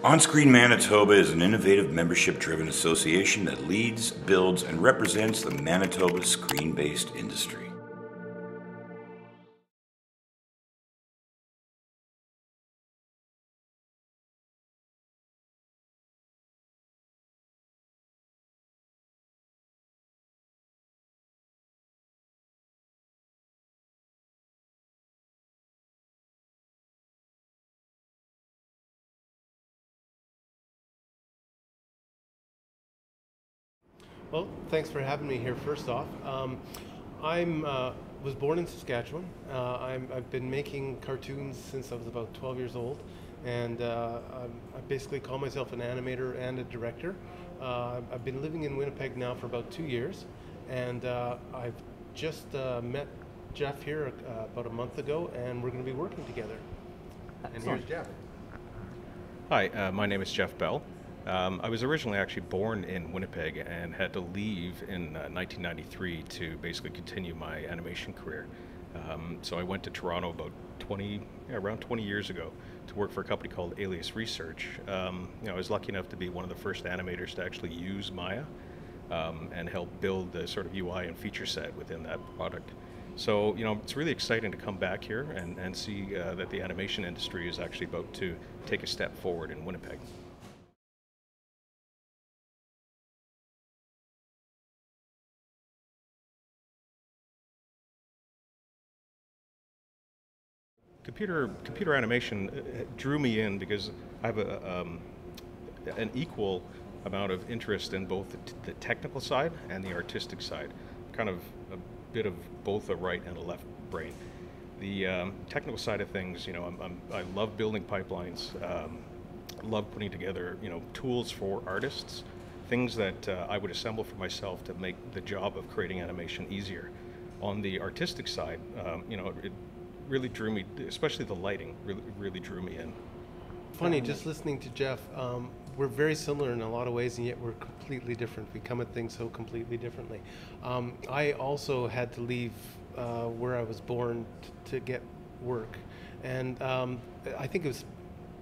On Screen Manitoba is an innovative membership-driven association that leads, builds, and represents the Manitoba screen-based industry. Well, thanks for having me here first off. I was born in Saskatchewan. I've been making cartoons since I was about 12 years old, and I basically call myself an animator and a director. I've been living in Winnipeg now for about 2 years, and I've just met Jeff here about a month ago, and we're going to be working together. And here's Jeff. Hi, my name is Jeff Bell. I was originally actually born in Winnipeg and had to leave in 1993 to basically continue my animation career. So I went to Toronto about around 20 years ago to work for a company called Alias Research. I was lucky enough to be one of the first animators to actually use Maya and help build the sort of UI and feature set within that product. So, it's really exciting to come back here and see that the animation industry is actually about to take a step forward in Winnipeg. Computer animation drew me in because I have an equal amount of interest in both the technical side and the artistic side, kind of a bit of both a right and a left brain. The technical side of things, I love building pipelines, love putting together, tools for artists, things that I would assemble for myself to make the job of creating animation easier. On the artistic side, it really drew me, especially the lighting, really drew me in. Funny, just listening to Jeff, we're very similar in a lot of ways, and yet we're completely different. We come at things so completely differently. I also had to leave where I was born to get work, and I think it was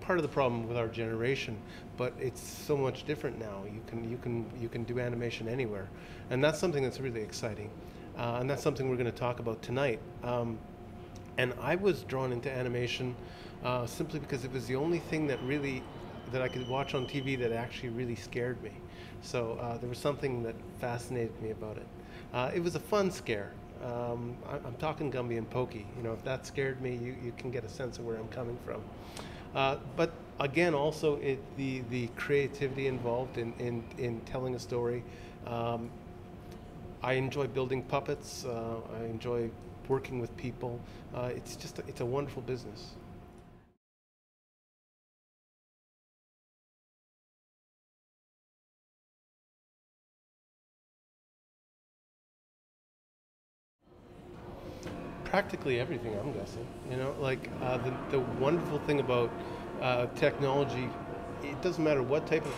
part of the problem with our generation, but it's so much different now. You can do animation anywhere, and that's something that's really exciting, and that's something we're going to talk about tonight. And I was drawn into animation simply because it was the only thing that I could watch on TV that actually really scared me. So there was something that fascinated me about it. It was a fun scare. I'm talking Gumby and Pokey. If that scared me, you can get a sense of where I'm coming from. But again, also the creativity involved in telling a story. I enjoy building puppets. I enjoy working with people. It's a wonderful business. Practically everything, I'm guessing. The wonderful thing about technology, it doesn't matter what type of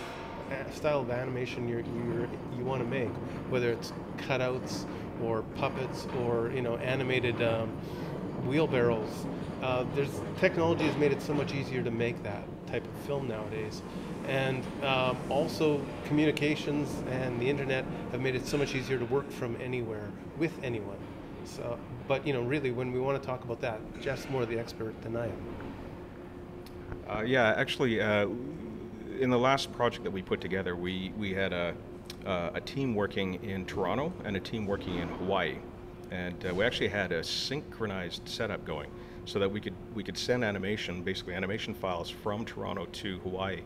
style of animation you want to make, whether it's cutouts or puppets or animated wheelbarrows. Technology has made it so much easier to make that type of film nowadays, and also communications and the internet have made it so much easier to work from anywhere with anyone. So, but really, when we want to talk about that, Jeff's more the expert than I am. Yeah, actually, in the last project that we put together, we had a team working in Toronto and a team working in Hawaii, and we actually had a synchronized setup going, so that we could send basically animation files from Toronto to Hawaii,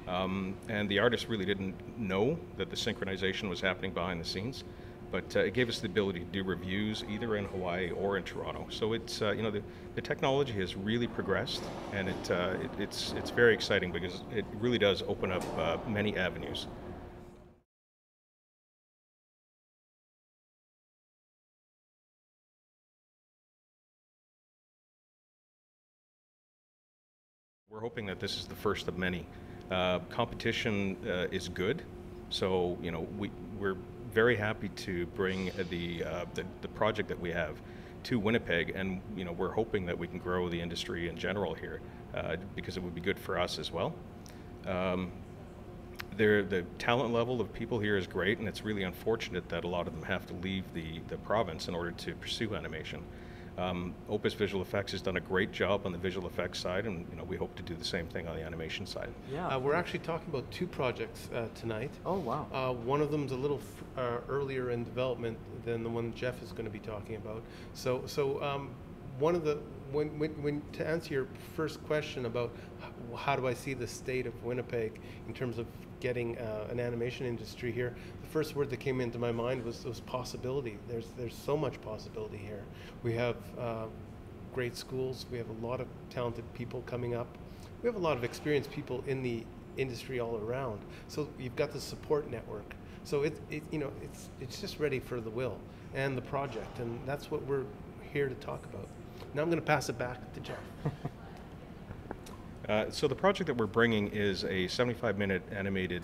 and the artists really didn't know that the synchronization was happening behind the scenes, but it gave us the ability to do reviews either in Hawaii or in Toronto. So it's the technology has really progressed, and it's very exciting because it really does open up many avenues. We're hoping that this is the first of many. Competition is good, so we're very happy to bring the project that we have to Winnipeg, and we're hoping that we can grow the industry in general here because it would be good for us as well. The talent level of people here is great, and it's really unfortunate that a lot of them have to leave the province in order to pursue animation. Opus Visual Effects has done a great job on the visual effects side, and we hope to do the same thing on the animation side. Yeah, we're actually talking about 2 projects tonight. Oh wow! One of them's a little earlier in development than the one Jeff is going to be talking about. So one of the when to answer your first question about how do I see the state of Winnipeg in terms of getting an animation industry here, the first word that came into my mind was possibility. There's so much possibility here. We have great schools. We have a lot of talented people coming up. We have a lot of experienced people in the industry all around. So you've got the support network. So it's just ready for the will and the project, and that's what we're here to talk about. Now I'm going to pass it back to Jeff. So the project that we're bringing is a 75-minute animated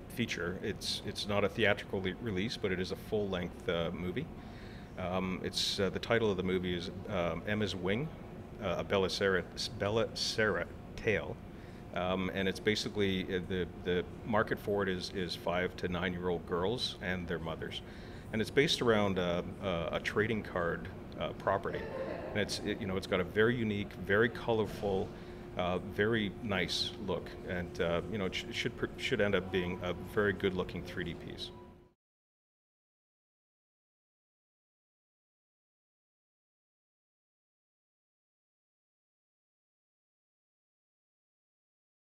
feature. It's not a theatrical release, but it is a full-length movie. The title of the movie is Emma's Wing, a Bella Sara tale, and it's basically the market for it is 5 to 9-year-old girls and their mothers, and it's based around a trading card property, and it's got a very unique, very colorful, very nice look, and it should end up being a very good-looking 3D piece.